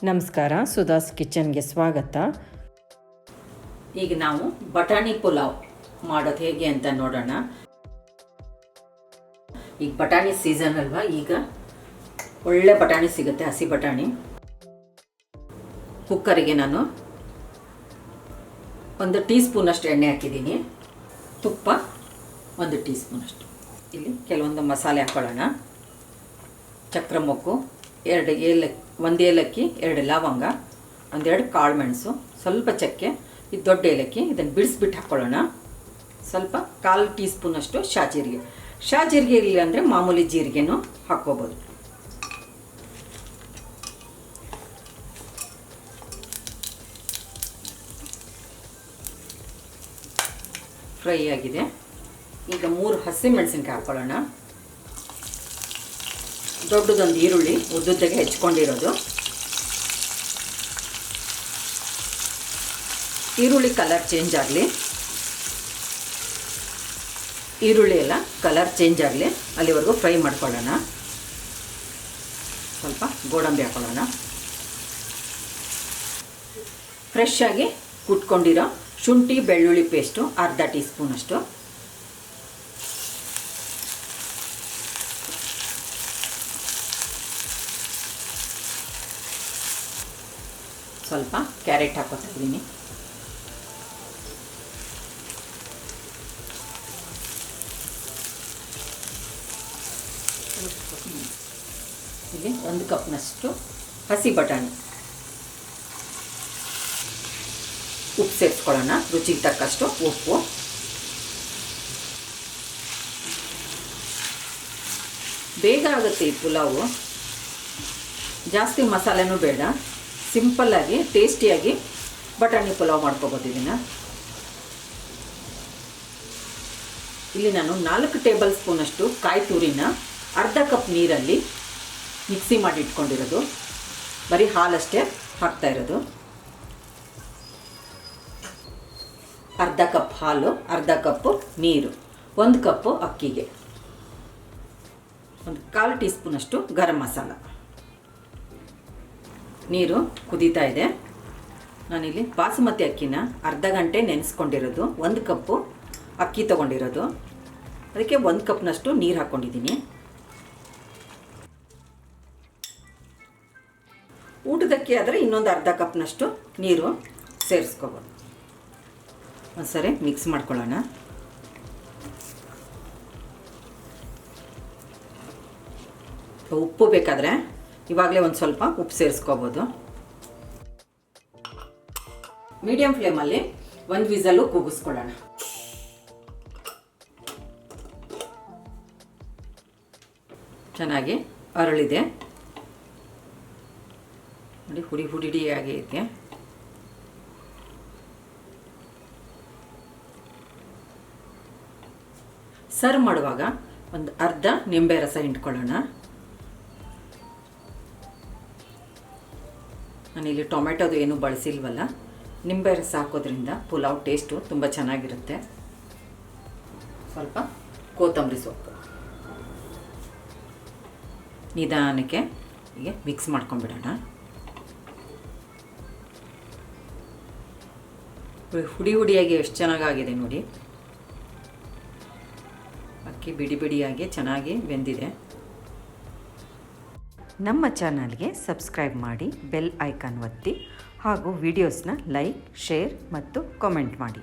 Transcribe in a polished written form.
ನಮಸ್ಕಾರ, ಸುಧಾಸ್ ಕಿಚನ್ಗೆ ಸ್ವಾಗತ. ಈಗ ನಾವು ಬಟಾಣಿ ಪುಲಾವ್ ಮಾಡೋದು ಹೇಗೆ ಅಂತ ನೋಡೋಣ. ಈಗ ಬಟಾಣಿ ಸೀಸನ್ ಅಲ್ವಾ, ಈಗ ಒಳ್ಳೆ ಬಟಾಣಿ ಸಿಗುತ್ತೆ, ಹಸಿ ಬಟಾಣಿ. ಕುಕ್ಕರಿಗೆ ನಾನು 1 ಟೀ ಸ್ಪೂನಷ್ಟು ಎಣ್ಣೆ ಹಾಕಿದ್ದೀನಿ, ತುಪ್ಪ 1 ಟೀ ಸ್ಪೂನಷ್ಟು. ಇಲ್ಲಿ ಕೆಲವೊಂದು ಮಸಾಲೆ ಹಾಕೊಳ್ಳೋಣ. ಚಕ್ರ ಮೊಗ್ಗು, 1 ಏಲಕ್ಕಿ, 2 ಲವಂಗ, 1-2 ಕಾಳು ಮೆಣಸು, ಸ್ವಲ್ಪ ಚಕ್ಕೆ, ಇದು ದೊಡ್ಡ ಏಲಕ್ಕಿ. ಇದನ್ನು ಬಿಡಿಸ್ಬಿಟ್ಟು ಹಾಕ್ಕೊಳ್ಳೋಣ. ಸ್ವಲ್ಪ 1/4 ಟೀ ಸ್ಪೂನಷ್ಟು ಶಾಜೀರಿಗೆ ಇಲ್ಲ ಅಂದರೆ ಮಾಮೂಲಿ ಜೀರಿಗೆನೂ ಹಾಕ್ಕೋಬೋದು. ಫ್ರೈ ಆಗಿದೆ. ಈಗ 3 ಹಸಿ ಮೆಣಸಿನ್ಕಾಯಿ ಹಾಕ್ಕೊಳ್ಳೋಣ. ದೊಡ್ಡದೊಂದು ಈರುಳ್ಳಿ ಉದ್ದುದ್ದಗೆ ಹೆಚ್ಕೊಂಡಿರೋದು. ಈರುಳ್ಳಿ ಕಲರ್ ಚೇಂಜ್ ಆಗಲಿ, ಈರುಳ್ಳಿ ಎಲ್ಲ ಕಲರ್ ಚೇಂಜ್ ಆಗಲಿ ಅಲ್ಲಿವರೆಗೂ ಫ್ರೈ ಮಾಡ್ಕೊಳ್ಳೋಣ. ಸ್ವಲ್ಪ ಗೋಡಂಬಿ ಹಾಕೊಳ್ಳೋಣ. ಫ್ರೆಶ್ ಆಗಿ ಕುಟ್ಕೊಂಡಿರೋ ಶುಂಠಿ ಬೆಳ್ಳುಳ್ಳಿ ಪೇಸ್ಟು 1/2 ಟೀ ಸ್ಪೂನಷ್ಟು. ಸ್ವಲ್ಪ ಕ್ಯಾರೆಟ್ ಹಾಕೋತಾ ಇದ್ದೀನಿ. ಇಲ್ಲಿ 1 ಕಪ್ನಷ್ಟು ಹಸಿ ಬಟಾಣಿ. ಉಪ್ಪು ಸೇರಿಸ್ಕೊಳ್ಳೋಣ, ರುಚಿಗೆ ತಕ್ಕಷ್ಟು ಉಪ್ಪು. ಬೇಗ ಆಗುತ್ತೆ ಈ ಪುಲಾವು, ಜಾಸ್ತಿ ಮಸಾಲೆನೂ ಬೇಡ. ಸಿಂಪಲ್ಲಾಗಿ ಟೇಸ್ಟಿಯಾಗಿ ಬಟಾಣಿ ಪುಲಾವ್ ಮಾಡ್ಕೋಬೋದು ಇದನ್ನು. ಇಲ್ಲಿ ನಾನು 4 ಟೇಬಲ್ ಸ್ಪೂನಷ್ಟು ಕಾಯಿ ತುರಿನ 1/2 ಕಪ್ ನೀರಲ್ಲಿ ಮಿಕ್ಸಿ ಮಾಡಿ ಇಟ್ಕೊಂಡಿರೋದು. ಬರೀ ಹಾಲಷ್ಟೇ ಹಾಕ್ತಾ ಇರೋದು. 1/2 ಕಪ್ ಹಾಲು, 1/2 ಕಪ್ಪು ನೀರು, 1 ಕಪ್ಪು ಅಕ್ಕಿಗೆ 1/4 ಟೀ ಸ್ಪೂನಷ್ಟು ಗರಂ ಮಸಾಲ. ನೀರು ಕುದೀತಾ ಇದೆ. ನಾನಿಲ್ಲಿ ಬಾಸುಮತಿ ಅಕ್ಕಿನ ಅರ್ಧ ಗಂಟೆ ನೆನೆಸ್ಕೊಂಡಿರೋದು, 1 ಕಪ್ಪು ಅಕ್ಕಿ ತೊಗೊಂಡಿರೋದು, ಅದಕ್ಕೆ 1 ಕಪ್ನಷ್ಟು ನೀರು ಹಾಕ್ಕೊಂಡಿದ್ದೀನಿ. ಊಟದಕ್ಕಿ ಆದರೆ ಇನ್ನೊಂದು 1/2 ಕಪ್ನಷ್ಟು ನೀರು ಸೇರಿಸ್ಕೋಬೋದು. ಒಂದ್ಸರಿ ಮಿಕ್ಸ್ ಮಾಡ್ಕೊಳ್ಳೋಣ. ಉಪ್ಪು ಬೇಕಾದರೆ ಇವಾಗಲೇ ಒಂದು ಸ್ವಲ್ಪ ಉಪ್ಪು ಸೇರಿಸ್ಕೋಬೋದು. ಮೀಡಿಯಂ ಫ್ಲೇಮಲ್ಲಿ 1 ವಿಸಲು ಕೂಗಿಸ್ಕೊಳ್ಳೋಣ. ಚೆನ್ನಾಗಿ ಅರಳಿದೆ ನೋಡಿ, ಹುಡಿ ಆಗೈತೆ. ಸರ್ವ್ ಮಾಡುವಾಗ 1/2 ನಿಂಬೆ ರಸ ಹಿಂಡ್ಕೊಳ್ಳೋಣ. ನಾನಿಲ್ಲಿ ಟೊಮೆಟೊದು ಏನು ಬಳಸಿಲ್ವಲ್ಲ, ನಿಂಬೆ ರಸ ಹಾಕೋದ್ರಿಂದ ಪುಲಾವ್ ಟೇಸ್ಟು ತುಂಬ ಚೆನ್ನಾಗಿರುತ್ತೆ. ಸ್ವಲ್ಪ ಕೊತ್ತಂಬರಿ ಸೊಪ್ಪು, ನಿಧಾನಕ್ಕೆ ಹೀಗೆ ಮಿಕ್ಸ್ ಮಾಡ್ಕೊಂಡ್ಬಿಡೋಣ. ಹುಡಿಯಾಗಿ ಎಷ್ಟು ಚೆನ್ನಾಗಾಗಿದೆ ನೋಡಿ. ಅಕ್ಕಿ ಬಿಡಿಯಾಗಿ ಚೆನ್ನಾಗಿ ಬೆಂದಿದೆ. ನಮ್ಮ ಚಾನಲ್ಗೆ ಸಬ್ಸ್ಕ್ರೈಬ್ ಮಾಡಿ, ಬೆಲ್ ಐಕಾನ್ ಒತ್ತಿ, ಹಾಗೂ ವಿಡಿಯೋಸ್ನ ಲೈಕ್, ಶೇರ್ ಮತ್ತು ಕಾಮೆಂಟ್ ಮಾಡಿ.